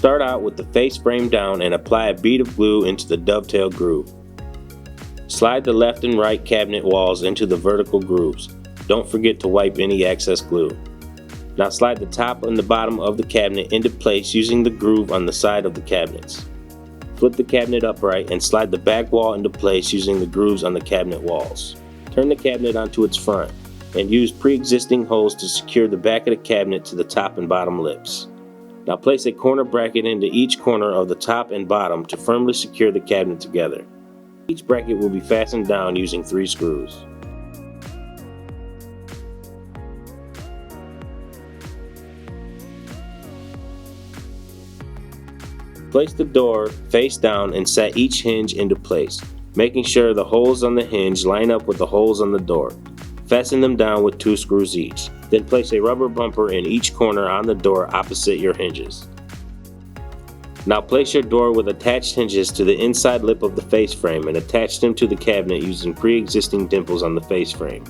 Start out with the face frame down and apply a bead of glue into the dovetail groove. Slide the left and right cabinet walls into the vertical grooves. Don't forget to wipe any excess glue. Now slide the top and the bottom of the cabinet into place using the groove on the side of the cabinets. Flip the cabinet upright and slide the back wall into place using the grooves on the cabinet walls. Turn the cabinet onto its front and use pre-existing holes to secure the back of the cabinet to the top and bottom lips. Now place a corner bracket into each corner of the top and bottom to firmly secure the cabinet together. Each bracket will be fastened down using 3 screws. Place the door face down and set each hinge into place, making sure the holes on the hinge line up with the holes on the door. Fasten them down with 2 screws each. Then place a rubber bumper in each corner on the door opposite your hinges. Now place your door with attached hinges to the inside lip of the face frame and attach them to the cabinet using pre-existing dimples on the face frame.